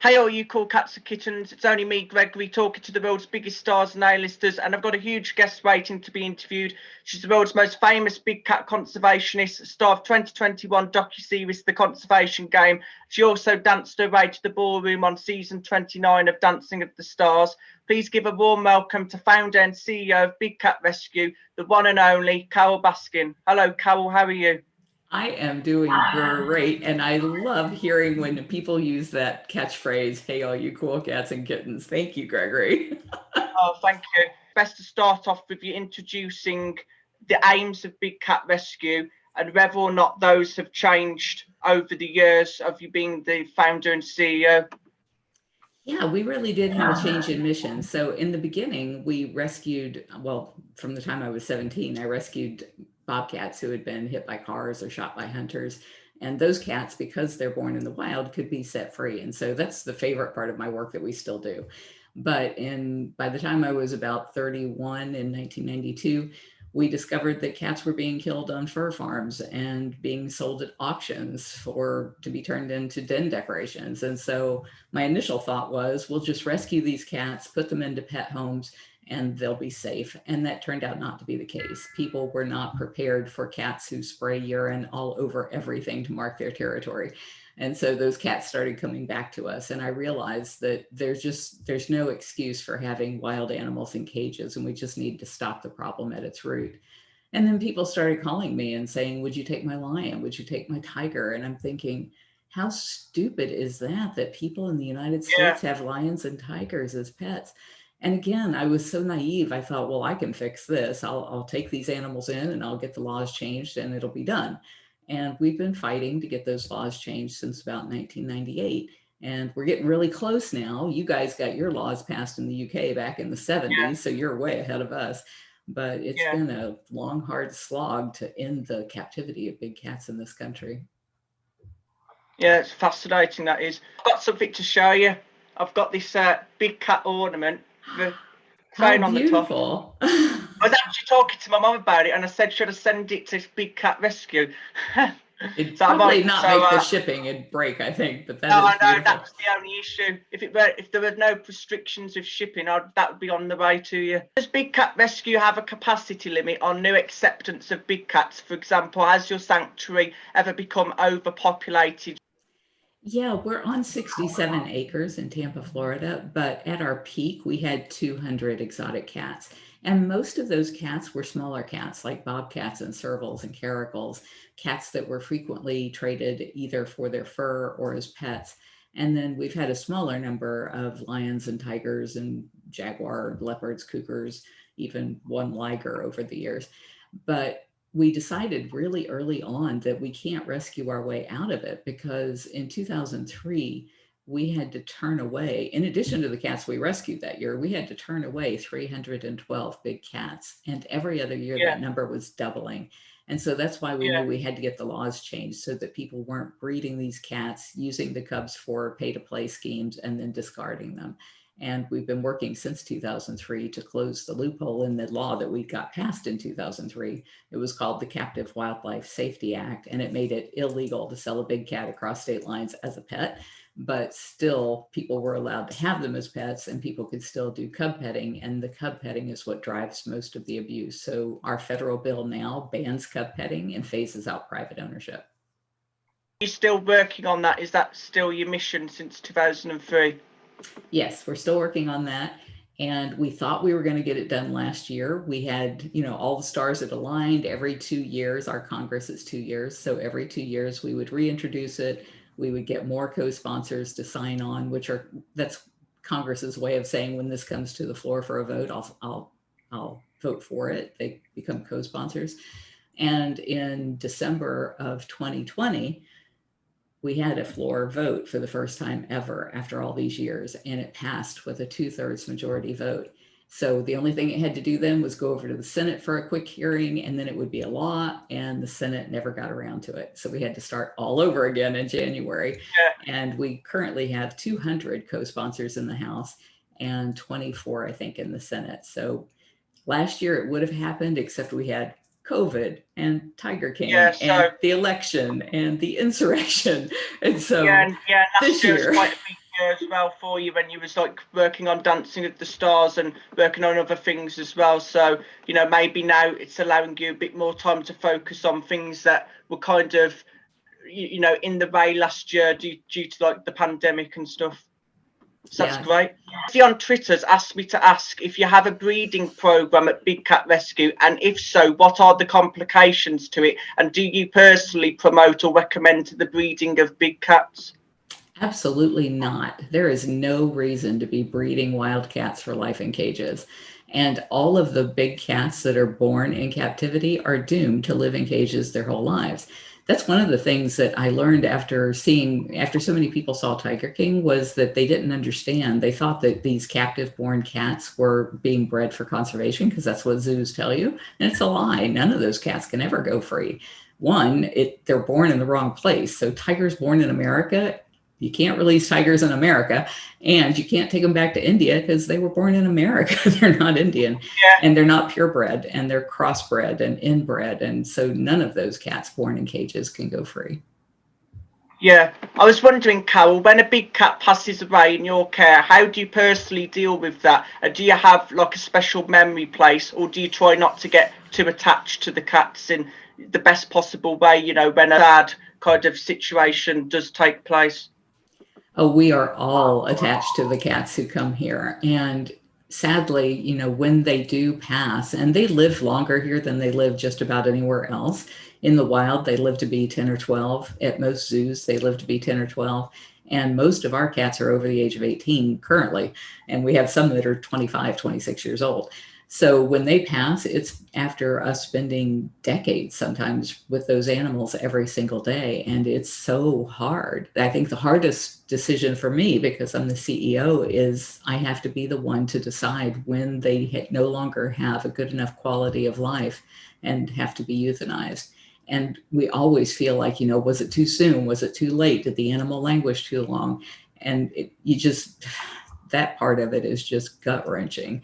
Hey all you cool cats and kittens, it's only me, Gregory, talking to the world's biggest stars and A-listers, and I've got a huge guest waiting to be interviewed. She's the world's most famous big cat conservationist, star of 2021 docuseries The Conservation Game. She also danced her way to the ballroom on season 29 of Dancing of the Stars. Please give a warm welcome to founder and CEO of Big Cat Rescue, the one and only Carole Baskin. Hello Carole, how are you? I am doing great, and I love hearing when people use that catchphrase, hey, all you cool cats and kittens. Thank you, Gregory. Oh, thank you. Best to start off with you introducing the aims of Big Cat Rescue and whether or not those have changed over the years of you being the founder and CEO. Yeah, we really did have a change in mission. So in the beginning, we rescued, well, from the time I was 17, I rescued bobcats who had been hit by cars or shot by hunters. And those cats, because they're born in the wild, could be set free. And so that's the favorite part of my work that we still do. But by the time I was about 31 in 1992, we discovered that cats were being killed on fur farms and being sold at auctions to be turned into den decorations. And so my initial thought was, we'll just rescue these cats, put them into pet homes, and they'll be safe. And that turned out not to be the case. People were not prepared for cats who spray urine all over everything to mark their territory. And so those cats started coming back to us. And I realized that there's no excuse for having wild animals in cages, and we just need to stop the problem at its root. And then people started calling me and saying, would you take my lion? Would you take my tiger? And I'm thinking, how stupid is that people in the United States have lions and tigers as pets? And again, I was so naive. I thought, well, I can fix this. I'll take these animals in and I'll get the laws changed and it'll be done. And we've been fighting to get those laws changed since about 1998. And we're getting really close now. You guys got your laws passed in the UK back in the 70s, so you're way ahead of us. But it's been a long, hard slog to end the captivity of big cats in this country. Yeah, it's fascinating, that is. I've got something to show you. I've got this big cat ornament with phone on the top. I was actually talking to my mum about it, and I said, should I send it to Big Cat Rescue? It'd probably not make the shipping, it'd break, I think, but that is beautiful. That's the only issue. If there were no restrictions of shipping, that would be on the way to you. Does Big Cat Rescue have a capacity limit on new acceptance of big cats? For example, has your sanctuary ever become overpopulated? Yeah, we're on 67 acres in Tampa, Florida, but at our peak, we had 200 exotic cats. And most of those cats were smaller cats like bobcats and servals and caracals, cats that were frequently traded either for their fur or as pets. And then we've had a smaller number of lions and tigers and jaguar, leopards, cougars, even one liger over the years. But we decided really early on that we can't rescue our way out of it, because in 2003, we had to turn away, in addition to the cats we rescued that year, we had to turn away 312 big cats. And every other year, that number was doubling. And so that's why we knew we had to get the laws changed so that people weren't breeding these cats, using the cubs for pay-to-play schemes, and then discarding them. And we've been working since 2003 to close the loophole in the law that we got passed in 2003. It was called the Captive Wildlife Safety Act, and it made it illegal to sell a big cat across state lines as a pet. But still, people were allowed to have them as pets, and people could still do cub petting. And the cub petting is what drives most of the abuse. So our federal bill now bans cub petting and phases out private ownership. You're still working on that? Is that still your mission since 2003? Yes, we're still working on that. And we thought we were going to get it done last year. We had, all the stars had aligned. Every 2 years, our Congress is 2 years. So every 2 years, we would reintroduce it. We would get more co-sponsors to sign on, that's Congress's way of saying, when this comes to the floor for a vote, I'll vote for it. They become co-sponsors. And in December of 2020, we had a floor vote for the first time ever after all these years, and it passed with a 2/3 majority vote. So the only thing it had to do then was go over to the Senate for a quick hearing, and then it would be a law, and the Senate never got around to it. So we had to start all over again in January. And we currently have 200 co-sponsors in the House and 24, I think, in the Senate. So last year it would have happened, except we had COVID and Tiger King and the election and the insurrection. And so last this year year, was quite a big year as well for you when you was like working on Dancing with the Stars and working on other things as well. So, you know, maybe now it's allowing you a bit more time to focus on things that were kind of, you know, in the way last year due to like the pandemic and stuff. So that's great. She on Twitter's asked me to ask if you have a breeding program at Big Cat Rescue, and if so, what are the complications to it? And do you personally promote or recommend the breeding of big cats? Absolutely not. There is no reason to be breeding wild cats for life in cages. And all of the big cats that are born in captivity are doomed to live in cages their whole lives. That's one of the things that I learned after so many people saw Tiger King, was that they didn't understand. They thought that these captive born cats were being bred for conservation, because that's what zoos tell you. And it's a lie. None of those cats can ever go free. One, they're born in the wrong place. So tigers born in America, you can't release tigers in America, and you can't take them back to India because they were born in America. They're not Indian, and they're not purebred, and they're crossbred and inbred. And so none of those cats born in cages can go free. Yeah, I was wondering, Carole, when a big cat passes away in your care, how do you personally deal with that? Do you have like a special memory place, or do you try not to get too attached to the cats in the best possible way, you know, when a sad kind of situation does take place? Oh, we are all attached to the cats who come here. And sadly, you know, when they do pass, and they live longer here than they live just about anywhere else. In the wild, they live to be 10 or 12. At most zoos, they live to be 10 or 12. And most of our cats are over the age of 18 currently. And we have some that are 25, 26 years old. So when they pass, it's after us spending decades sometimes with those animals every single day. And it's so hard. I think the hardest decision for me, because I'm the CEO, is I have to be the one to decide when they no longer have a good enough quality of life and have to be euthanized. And we always feel like, you know, was it too soon? Was it too late? Did the animal languish too long? And that part of it is just gut wrenching.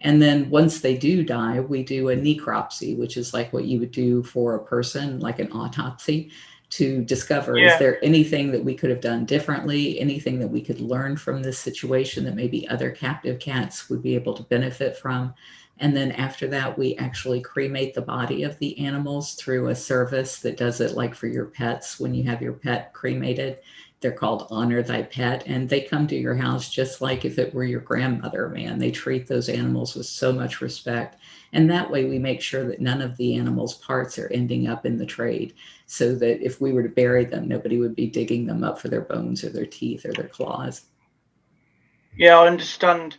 And then once they do die, we do a necropsy, which is like what you would do for a person, like an autopsy, to discover, is there anything that we could have done differently, anything that we could learn from this situation that maybe other captive cats would be able to benefit from. And then after that, we actually cremate the body of the animals through a service that does it like for your pets. When you have your pet cremated, they're called Honor Thy Pet, and they come to your house just like if it were your grandmother, man. They treat those animals with so much respect. And that way we make sure that none of the animals' parts are ending up in the trade, so that if we were to bury them, nobody would be digging them up for their bones or their teeth or their claws. Yeah, I understand.